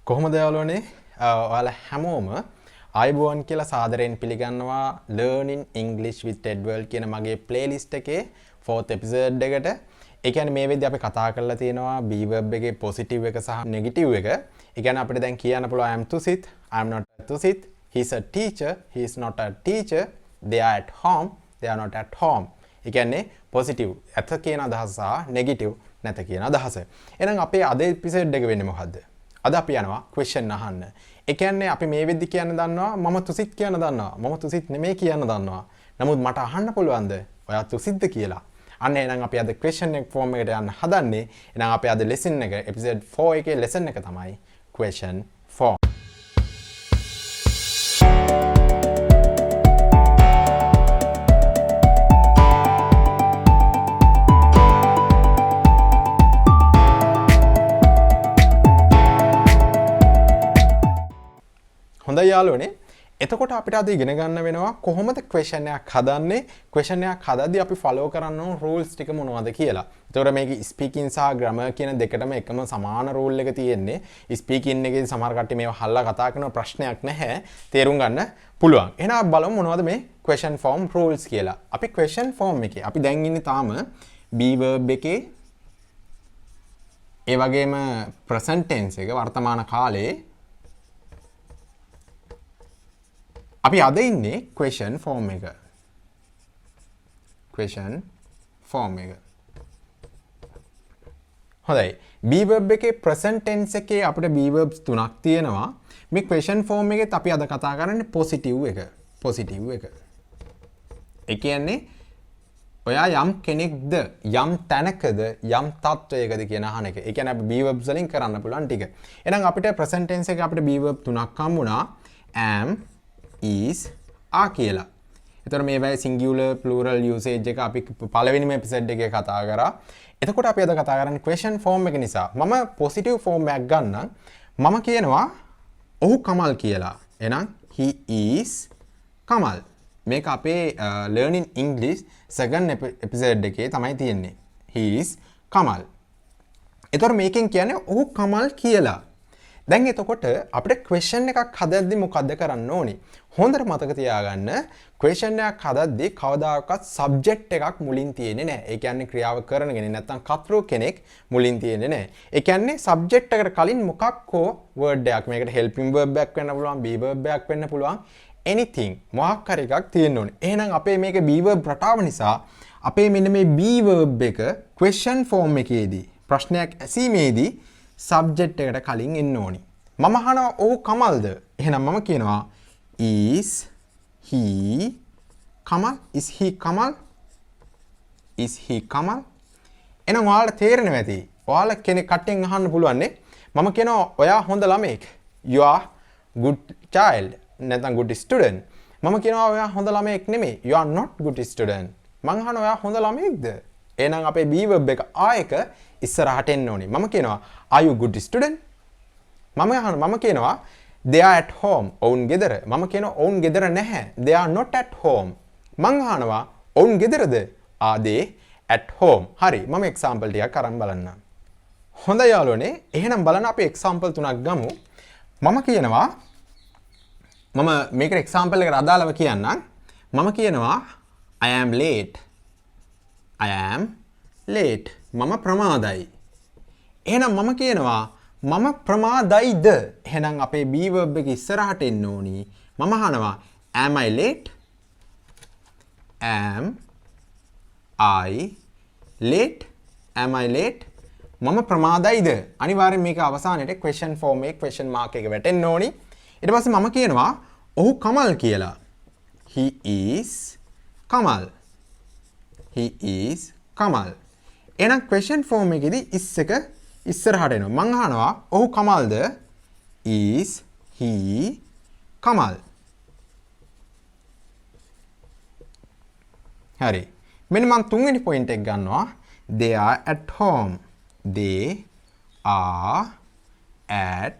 කොහොමද යාළුවනේ? ඔයාලා හැමෝම ආයුබෝවන් කියලා සාදරයෙන් පිළිගන්නවා Learning English with Ted World කියන මගේ playlist එකේ 4th episode එකට. ඒ කියන්නේ මේ වෙද්දී අපි කතා කරලා තියෙනවා be verb එකේ positive එක සහ negative එක. ඒ කියන්නේ අපිට දැන් කියන්න පුළුවන් I am Tusit, I am not Tusit, he is a teacher, he is not a teacher, they are at home, they are not at home. ඒ කියන්නේ positive ඇත කියන අදහස සහ negative නැත කියන අදහස. එහෙනම් අපේ අද episode එක වෙන්නේ මොකද්ද? අද අපි යනවා question අහන්න. ඒ කියන්නේ අපි මේ වෙද්දි කියන්න දන්නවා මම තුසිත් කියන්න දන්නවා. මම තුසිත් නෙමෙයි කියන්න දන්නවා. නමුත් මට අහන්න පුළුවන්ද ඔයා තුසිත්ද කියලා? අන්න එහෙනම් අපි අද question එක form එකට යන්න හදන්නේ. එහෙනම් අපි අද lesson එක episode 4 එකේ lesson එක තමයි question form. හොඳයි යාළුවනේ. එතකොට අපිට අද ඉගෙන ගන්න වෙනවා කොහොමද question එකක් හදන්නේ. question එකක් හදද්දී අපි follow කරන්න ඕන rules ටික මොනවද කියලා. එතකොට මේක speaking සහ grammar කියන දෙකටම එකම සමාන rule එක තියෙන්නේ. speaking එකේ සමහර කට්ටිය මේව අහලා කතා කරන ප්‍රශ්නයක් නැහැ. තේරුම් ගන්න පුළුවන්. එහෙනම් අපි බලමු මොනවද මේ question form rules කියලා. අපි question form එකේ අපි දැන් ඉන්නේ තාම be verb එකේ ඒ වගේම present tense එක වර්තමාන කාලේ අපි අද ඉන්නේ question form එක. question form එක. හොඳයි. be verb එකේ present tense එකේ අපිට be verbs තුනක් තියෙනවා. මේ question form එකෙත් අපි අද කතා කරන්නේ positive එක. positive එක. ඒ කියන්නේ ඔයා යම් කෙනෙක්ද යම් තැනකද යම් තත්වයකද කියන අහන එක. ඒ කියන්නේ අපි be verbs වලින් කරන්න පුළුවන් ටික. එහෙනම් අපිට present tense එකේ අපිට be verb තුනක් හම්බුණා. am, is, are කියලා. එතකොට මේවයි singular plural usage එක අපි පළවෙනිම episode එකේ කතා කරා. එතකොට අපි අද කතා කරන්නේ question form එක නිසා. මම positive form එකක් ගන්නම්. මම කියනවා ඔහු කමල් කියලා. එහෙනම් he is කමල්. මේක අපේ learning English second episode එකේ තමයි තියෙන්නේ. he is Kamal. එතකොට මේකෙන් කියන්නේ ඔහු කමල් කියලා. දැන් එතකොට අපිට question එකක් හදද්දි මොකද්ද කරන්න ඕනේ? හොඳට මතක තියාගන්න question එකක් හදද්දි කවදාකවත් subject එකක් මුලින් තියෙන්නේ නැහැ. ඒ කියන්නේ ක්‍රියාව කරන කෙනෙක් නැත්නම් කර්තෘ කෙනෙක් මුලින් තියෙන්නේ නැහැ. ඒ කියන්නේ subject එකට කලින් මොකක් හෝ word එකක් මේකට helping verb එකක් වෙන්න පුළුවන්, be verb එකක් වෙන්න පුළුවන්, anything මොකක් හරි එකක් තියෙන්න ඕනේ. එහෙනම් අපේ මේක be verb රටාව නිසා අපේ මෙන්න මේ be verb එක question form එකේදී ප්‍රශ්නයක් ඇසීමේදී subject එකට කලින් එන්න ඕනි. මම අහනවා ඔහු කමල්ද? එහෙනම් මම කියනවා is he Kamal? is he Kamal? is he Kamal? එහෙනම් ඔයාලට තේරෙනවා ඇති. ඔයාලා කෙනෙක් කට්ටියෙන් අහන්න පුළුවන් නේ. මම කියනවා ඔයා හොඳ ළමයෙක්. you are good child. නැත්නම් good student. මම කියනවා ඔයා හොඳ ළමයෙක් නෙමෙයි. you are not good student. මං අහනවා ඔයා හොඳ ළමයෙක්ද? එහෙනම් අපේ be verb එක ආයක ඉස්සරහට එන්න ඕනේ. මම කියනවා are you good student? මම කියනවා they are at home. ඔවුන් ගෙදර. මම කියනවා ඔවුන් ගෙදර නැහැ. they are not at home. මං අහනවා ඔවුන් ගෙදරද? are they at home? හරි. මම example ටිකක් අරන් බලන්නම්. හොඳයි යාළුවනේ. එහෙනම් බලන්න අපි example තුනක් ගමු. මම කියනවා මම මේකට example එකට අදාළව කියන්නම්. මම කියනවා I am late. I am late. මම ප්‍රමාදයි. එහෙනම් මම කියනවා මම ප්‍රමාදයිද? එහෙනම් අපේ be verb එක ඉස්සරහට එන්න ඕනි. මම අහනවා am I late? am I late? am I late? මම ප්‍රමාදයිද? අනිවාර්යෙන් මේක අවසානයේ question form එකේ question mark එක වැටෙන්න ඕනි. ඊට පස්සේ මම කියනවා ඔහු කමල් කියලා. he is Kamal. he is Kamal. එහෙනම් question form එකේදී is එක ඉස්සරහට එනවා. මං අහනවා ඔහු කමල්ද? is he Kamal? හරි. මෙන්න මම තුන්වෙනි point එක ගන්නවා. they are at home. they are at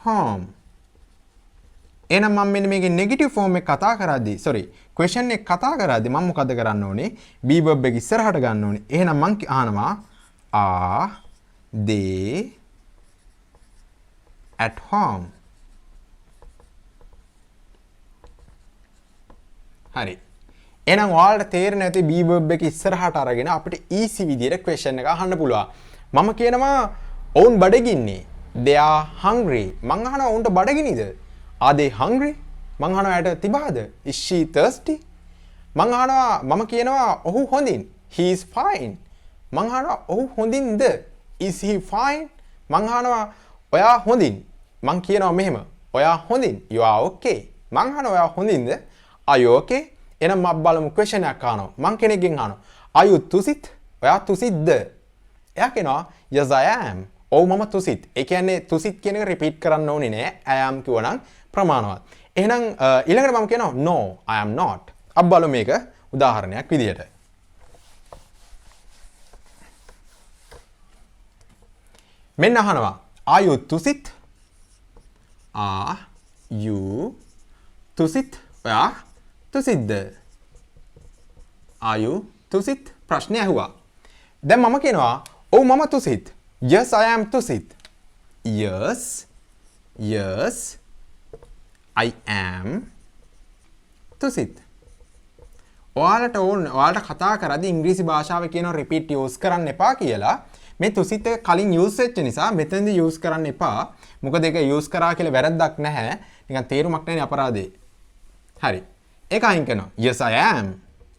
home. එහෙනම් මම මෙන්න මේකේ negative form එක කතා කරද්දී question එක කතා කරද්දී මම මොකද කරන්න ඕනේ? be verb එක ඉස්සරහට ගන්න ඕනේ. එහෙනම් මම අහනවා are they at home. හරි. එහෙනම් ඔයාලට තේරෙන්නේ නැති be verb එක ඉස්සරහට අරගෙන අපිට easy විදියට question එක අහන්න පුළුවන්. මම කියනවා ඔවුන් බඩගින්නේ. They are hungry. මං අහනවා ඔවුන්ට බඩගිනිද? Are they hungry? මං අහනවා ඇයට තිබහද? Is she thirsty? මං අහනවා මම කියනවා ඔහු හොඳින්. He is fine. මං අහනවා ඔහු හොඳින්ද? Is he fine? මං අහනවා ඔයා හොඳින්. මං කියනවා මෙහෙම. ඔයා හොඳින්. You are okay. මං අහනවා ඔයා හොඳින්ද? Are you okay? එහෙනම් මම බලමු question එකක් අහනවා. මං කෙනෙක්ගෙන් අහනවා. Are you තුසිත? ඔයා තුසිත්ද? එයා කියනවා yes I am. ඔව් මම තුසිත්. ඒ කියන්නේ තුසිත් කියන එක repeat කරන්න ඕනේ නෑ. I am කිව්වනම් ප්‍රමාණවත්. එහෙනම් ඊළඟට මම කියනවා no I am not. අපි බලමු මේක උදාහරණයක් විදියට. මෙන්න අහනවා are you තුසිත්? Are you තුසිත්? ඔයා තුසිත්ද? Are you තුසිත්? ප්‍රශ්නේ අහුවා. දැන් මම කියනවා ඔව් මම තුසිත්. Yes I am තුසිත්. Yes I am තුසිත්. ඔයාලට කතා කරද්දී ඉංග්‍රීසි භාෂාවේ කියන repeat use කරන්න එපා කියලා. මේ තුසිත කලින් use වෙච්ච නිසා මෙතනදී use කරන්න එපා. මොකද ඒක use කරා කියලා වැරද්දක් නැහැ. නිකන් තේරුමක් නැනේ අපරාධේ. හරි. ඒක අයින් කරනවා. Yes I am.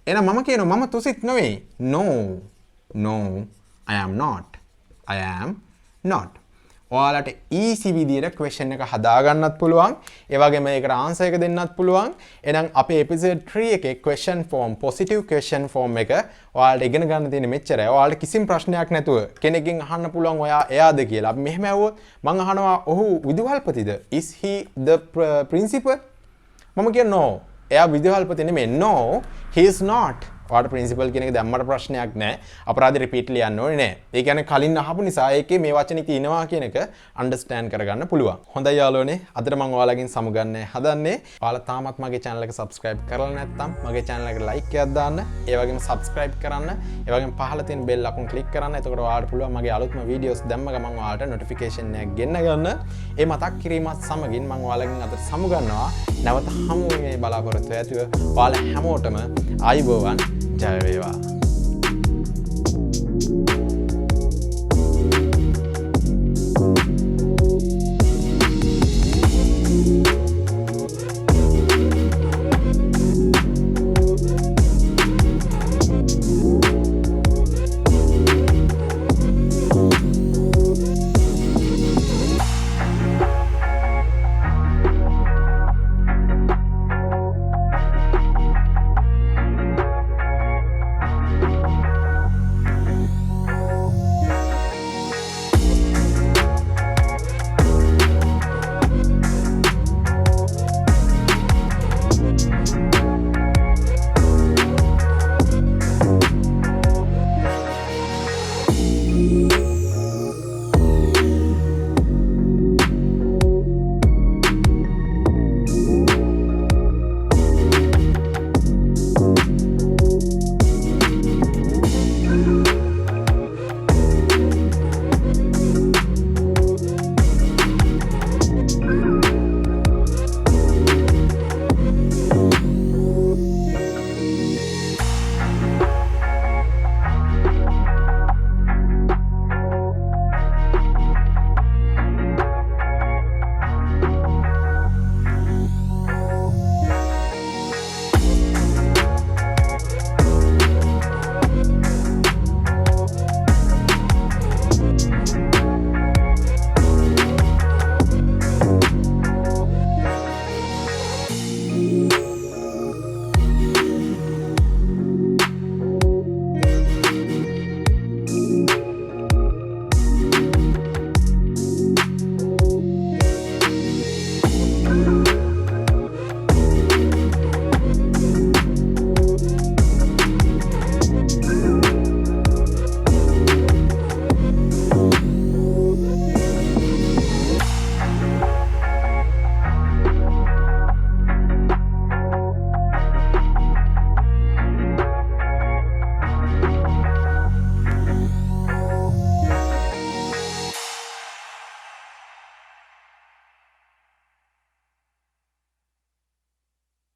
එහෙනම් මම කියනවා මම තුසිත් නෙවෙයි. No I am not. I am not. ඔයාලට easy විදියට question එක හදාගන්නත් පුළුවන්. ඒ වගේම ඒකට answer එක දෙන්නත් පුළුවන්. එහෙනම් අපේ episode 3 එකේ question form positive question form එක ඔයාලට ඉගෙන ගන්න තියෙන මෙච්චරයි. ඔයාලට කිසිම ප්‍රශ්නයක් නැතුව කෙනෙක්ගෙන් අහන්න පුළුවන් ඔයා එයාද කියලා. අපි මෙහෙම ඇහුවොත් මම අහනවා ඔහු විදුහල්පතිද? Is he the principal? මම කියනවා no. එයා විදුහල්පති නෙමෙයි. No he is not. ඔයාලට ප්‍රින්සිපල් කියන එක දැම්මට ප්‍රශ්නයක් නැහැ. අපරාධ රිපීට් ලියන්න ඕනේ නැහැ. ඒ කියන්නේ කලින් අහපු නිසා ඒකේ මේ වචනේ තියෙනවා කියන එක අන්ඩර්ස්ටෑන්ඩ් කරගන්න පුළුවන්. හොඳයි යාළුවනේ. අදට මම ඔයාලගෙන් සමුගන්න හදන්නේ. ඔයාලා තාමත් මගේ channel එක subscribe කරලා නැත්නම් මගේ channel එකට like එකක් දාන්න. ඒ වගේම subscribe කරන්න. ඒ වගේම පහළ තියෙන bell icon click කරන්න. එතකොට ඔයාලට පුළුවන් මගේ අලුත්ම videos දැම්ම ගමන් ඔයාලට notification එකක් ගෙන්න ගන්න. ඒ මතක් කිරීමත් සමගින් මම ඔයාලගෙන් අද සමුගන්නවා. නැවත හමු වෙන්නේ බලාපොරොත්තු ඇතිව. ඔයාලා හැමෝටම ආයුබෝවන්. ජය වේවා.